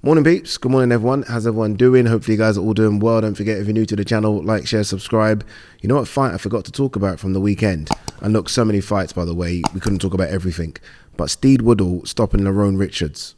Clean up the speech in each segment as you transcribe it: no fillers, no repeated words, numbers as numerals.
Morning peeps, good morning everyone. How's everyone doing? Hopefully you guys are all doing well. Don't forget, if you're new to the channel, like, share, subscribe. You know what fight I forgot to talk about from the weekend? And look, so many fights, by the way, we couldn't talk about everything. But Steve Woodall stopping Lerrone Richards.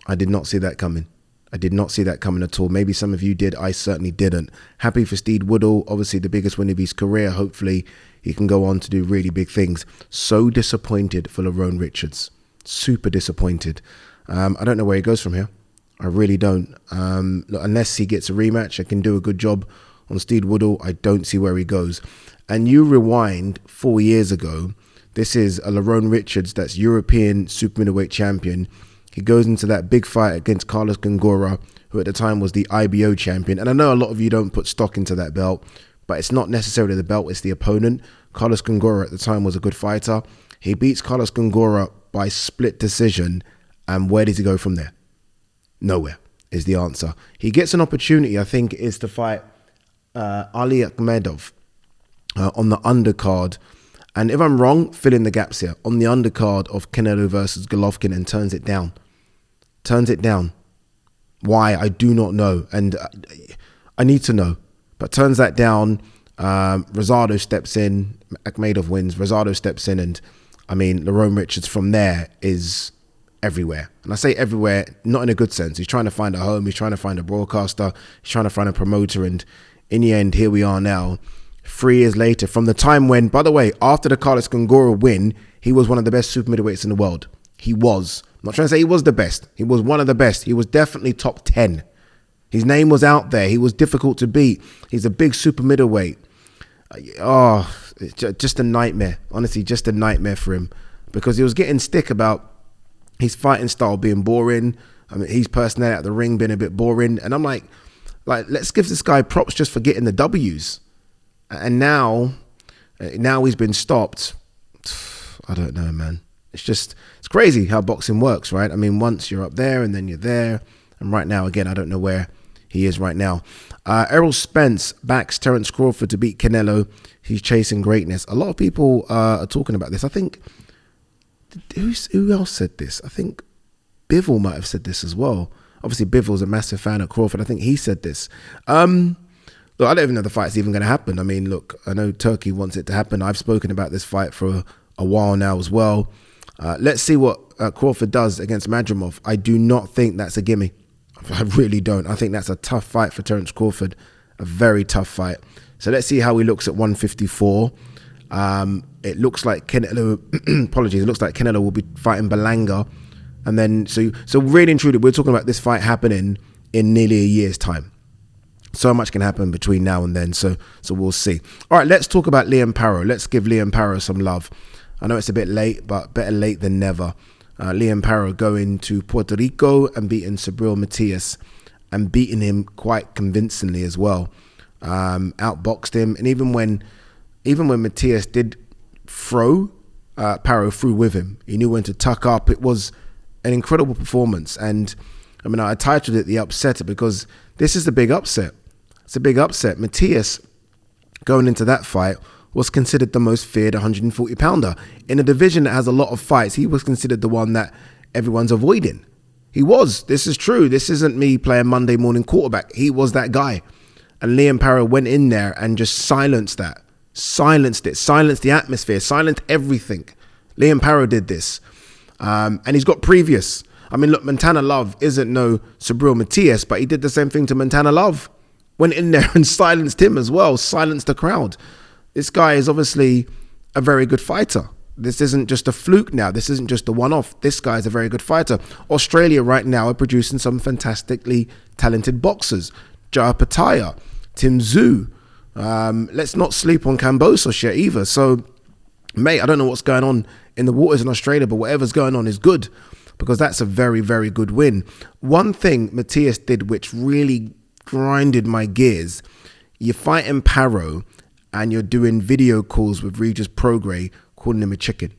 I did not see that coming. I did not see that coming at all. Maybe some of you did. I certainly didn't. Happy for Steve Woodall. Obviously the biggest win of his career. Hopefully he can go on to do really big things. So disappointed for Lerrone Richards. Super disappointed. I don't know where he goes from here. I really don't. Look, unless he gets a rematch and can do a good job on Steve Woodall, I don't see where he goes. And you rewind 4 years ago, this is a Lerrone Richards that's European super middleweight champion. He goes into that big fight against Carlos Gongora, who at the time was the IBO champion. And I know a lot of you don't put stock into that belt, but it's not necessarily the belt, it's the opponent. Carlos Gongora at the time was a good fighter. He beats Carlos Gongora by split decision. And where does he go from there? Nowhere is the answer. He gets an opportunity, I think, is to fight Ali Akhmedov on the undercard. And if I'm wrong, fill in the gaps here. On the undercard of Canelo versus Golovkin, and turns it down. Turns it down. Why? I do not know. And I need to know. But turns that down. Rosado steps in. Akhmedov wins. Rosado steps in. And, I mean, Lerrone Richards from there is everywhere. And I say everywhere, not in a good sense. He's trying to find a home. He's trying to find a broadcaster. He's trying to find a promoter. And in the end, here we are now, 3 years later, from the time when, by the way, after the Carlos Gongora win, he was one of the best super middleweights in the world. He was. I'm not trying to say he was the best. He was one of the best. He was definitely top 10. His name was out there. He was difficult to beat. He's a big super middleweight. Oh, it's just a nightmare. Honestly, just a nightmare for him, because he was getting stick about his fighting style being boring. I mean, his personality at the ring being a bit boring. And I'm like, let's give this guy props just for getting the W's. And now he's been stopped. I don't know, man. It's crazy how boxing works, right? I mean, once you're up there and then you're there. And right now, again, I don't know where he is right now. Errol Spence backs Terence Crawford to beat Canelo. He's chasing greatness. A lot of people are talking about this. I think, who else said this? I think Bivol might have said this as well. Obviously, Bivol's a massive fan of Crawford. I think he said this. Look, I don't even know the fight's even going to happen. I mean, look, I know Turkey wants it to happen. I've spoken about this fight for a while now as well. Let's see what Crawford does against Madrimov. I do not think that's a gimme. I really don't. I think that's a tough fight for Terence Crawford. A very tough fight. So let's see how he looks at 154. It looks like Canelo, apologies, it looks like Canelo will be fighting Berlanga. And then, so really and truly, we're talking about this fight happening in nearly a year's time. So much can happen between now and then, so we'll see. All right, let's talk about Liam Paro. Let's give Liam Paro some love. I know it's a bit late, but better late than never. Liam Paro going to Puerto Rico and beating Subriel Matias, and beating him quite convincingly as well. Outboxed him, and even when Matias did throw, Paro threw with him. He knew when to tuck up. It was an incredible performance, and I mean, I titled it The Upsetter because this is the big upset. It's a big upset. Matias, going into that fight, was considered the most feared 140-pounder. In a division that has a lot of fights, he was considered the one that everyone's avoiding. He was. This is true. This isn't me playing Monday morning quarterback. He was that guy. And Liam Paro went in there and just silenced that. Silenced it. Silenced the atmosphere. Silenced everything. Liam Paro did this. And he's got previous. I mean, look, Montana Love isn't no Subriel Matias, but he did the same thing to Montana Love. Went in there and silenced him as well. Silenced the crowd. This guy is obviously a very good fighter. This isn't just a fluke now. This isn't just a one-off. This guy is a very good fighter. Australia right now are producing some fantastically talented boxers. Jaya Pataya, Tim Tszyu. Let's not sleep on Kambosos shit either. So, mate, I don't know what's going on in the waters in Australia, but whatever's going on is good, because that's a very, very good win. One thing Matias did which really grinded my gears, you're fighting Paro and you're doing video calls with Regis Prograis calling him a chicken.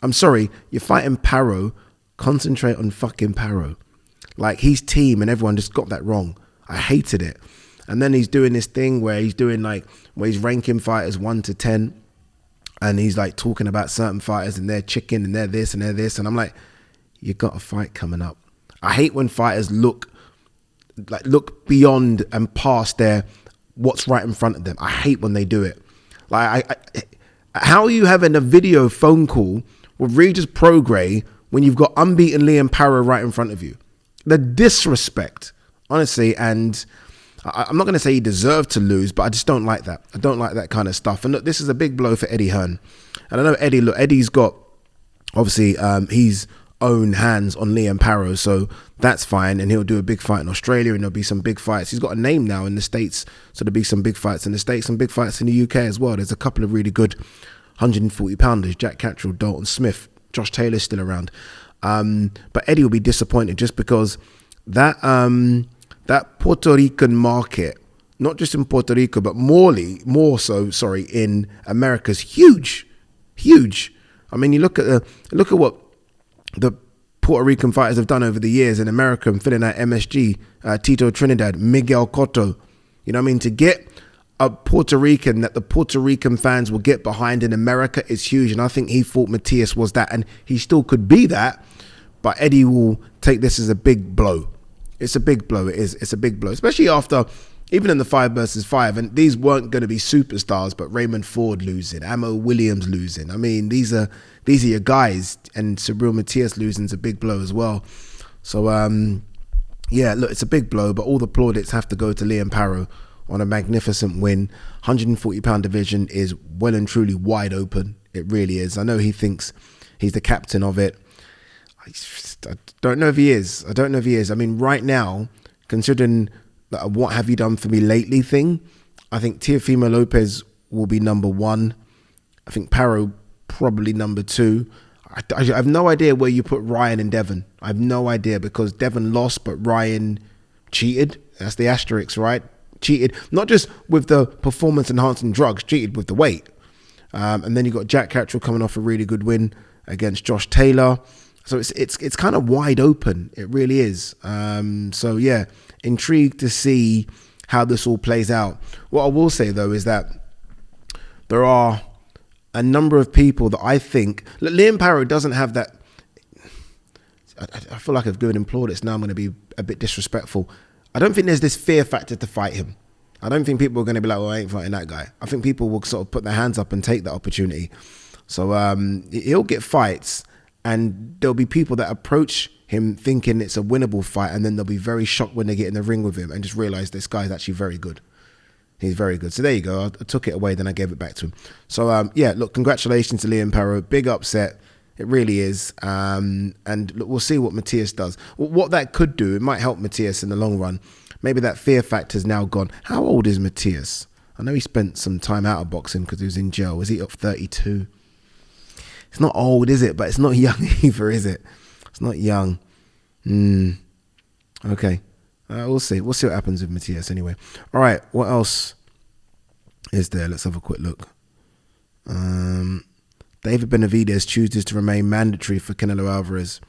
I'm sorry, you're fighting Paro, concentrate on fucking Paro. Like, his team and everyone just got that wrong. I hated it. And then he's doing this thing where he's doing where he's ranking fighters 1 to 10, and he's like talking about certain fighters and they're chicken and they're this and they're this. And I'm like, you got a fight coming up. I hate when fighters look beyond and past what's right in front of them. I hate when they do it. How are you having a video phone call with Regis Prograis when you've got unbeaten Liam Paro right in front of you? The disrespect, honestly, and I'm not going to say he deserved to lose, but I just don't like that. I don't like that kind of stuff. And look, this is a big blow for Eddie Hearn. And I know Eddie's got, obviously, his own hands on Liam Paro, so that's fine. And he'll do a big fight in Australia, and there'll be some big fights. He's got a name now in the States, so there'll be some big fights in the States, some big fights in the UK as well. There's a couple of really good 140-pounders, Jack Catterall, Dalton Smith, Josh Taylor's still around. But Eddie will be disappointed just because that Puerto Rican market, not just in Puerto Rico, but more so in America's huge. I mean, you look at what the Puerto Rican fighters have done over the years in America and filling out MSG, Tito Trinidad, Miguel Cotto. You know what I mean? To get a Puerto Rican that the Puerto Rican fans will get behind in America is huge. And I think he thought Matias was that, and he still could be that. But Eddie will take this as a big blow. It's a big blow. It is. It's a big blow, especially after, even in the 5 versus 5, and these weren't going to be superstars, but Raymond Ford losing, Amo Williams losing. I mean, these are your guys, and Subriel Matias losing is a big blow as well. So, yeah, look, it's a big blow, but all the plaudits have to go to Liam Paro on a magnificent win. 140-pound division is well and truly wide open. It really is. I know he thinks he's the captain of it. I don't know if he is. I mean, right now, considering that what have you done for me lately thing, I think Teofimo Lopez will be number 1. I think Paro probably number 2. I have no idea where you put Ryan and Devon. I have no idea, because Devon lost, but Ryan cheated. That's the asterisk, right? Cheated, not just with the performance-enhancing drugs, cheated with the weight. And then you got Jack Catterall coming off a really good win against Josh Taylor. So it's kind of wide open. It really is. So yeah, intrigued to see how this all plays out. What I will say though is that there are a number of people that I think, look, Liam Paro doesn't have that. I feel like I've given him plaudits. Now I'm going to be a bit disrespectful. I don't think there's this fear factor to fight him. I don't think people are going to be like, well, I ain't fighting that guy. I think people will sort of put their hands up and take that opportunity. So he'll get fights. And there'll be people that approach him thinking it's a winnable fight, and then they'll be very shocked when they get in the ring with him and just realize this guy's actually very good. He's very good. So there you go. I took it away, then I gave it back to him. So, yeah, look, congratulations to Liam Paro. Big upset. It really is. And look, we'll see what Matias does. What that could do, it might help Matias in the long run. Maybe that fear factor's now gone. How old is Matias? I know he spent some time out of boxing because he was in jail. Is he up 32? It's not old, is it? But it's not young either, is it? It's not young. Okay. We'll see. We'll see what happens with Matias anyway. All right. What else is there? Let's have a quick look. David Benavidez chooses to remain mandatory for Canelo Alvarez.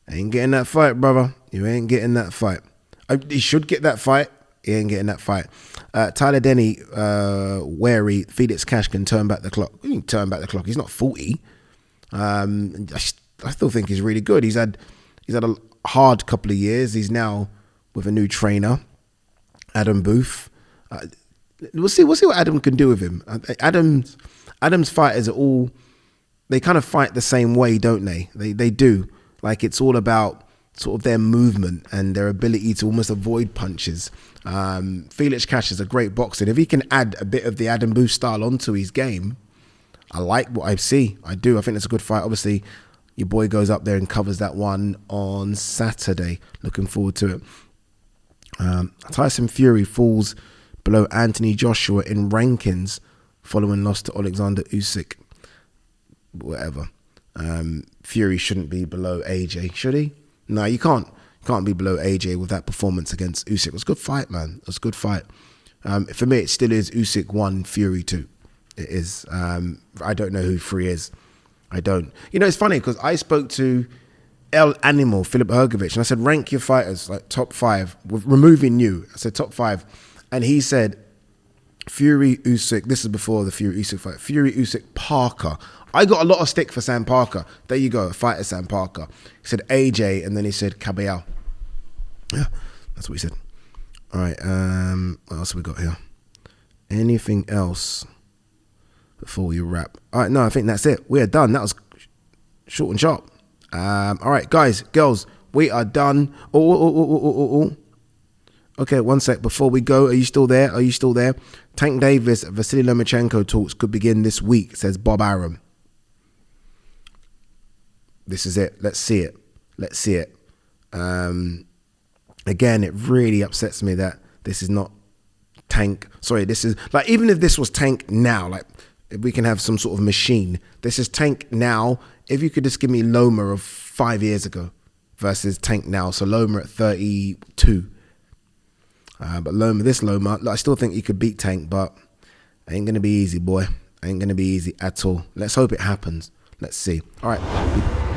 Ain't getting that fight, brother. You ain't getting that fight. He should get that fight. He ain't getting that fight. Tyler Denny, wary. Felix Cash can turn back the clock. He can turn back the clock. He's not 40. I still think he's really good. He's had a hard couple of years. He's now with a new trainer, Adam Booth. We'll see what Adam can do with him. Adam's fighters are all, they kind of fight the same way, don't they? They do. Like, it's all about sort of their movement and their ability to almost avoid punches. Felix Cash is a great boxer. If he can add a bit of the Adam Booth style onto his game, I like what I see. I do. I think it's a good fight. Obviously, your boy goes up there and covers that one on Saturday. Looking forward to it. Tyson Fury falls below Anthony Joshua in rankings following loss to Alexander Usyk. Whatever. Fury shouldn't be below AJ, should he? No, you can't be below AJ with that performance against Usyk. It was a good fight, man. It was a good fight. For me, it still is Usyk 1, Fury 2. It is. I don't know who 3 is. I don't. You know, it's funny because I spoke to El Animal, Filip Hrgovic, and I said, rank your fighters, like top 5, with removing you. I said top 5. And he said, Fury, Usyk. This is before the Fury Usyk fight. Fury, Usyk, Parker. I got a lot of stick for Sam Parker. There you go, fighter Sam Parker. He said AJ, and then he said Caballero. Yeah, that's what he said. All right, what else have we got here? Anything else before we wrap? All right, no, I think that's it. We are done. That was short and sharp. All right, guys, girls, we are done. Okay, one sec. Before we go, are you still there? Are you still there? Tank Davis, Vasily Lomachenko talks could begin this week, says Bob Arum. This is it. Let's see it. Let's see it. Again, it really upsets me that this is not Tank. Sorry, this is like, even if this was Tank now, like if we can have some sort of machine, this is Tank now. If you could just give me Loma of 5 years ago versus Tank now. So Loma at 32. But Loma, I still think you could beat Tank, but ain't going to be easy, boy. Ain't going to be easy at all. Let's hope it happens. Let's see. All right.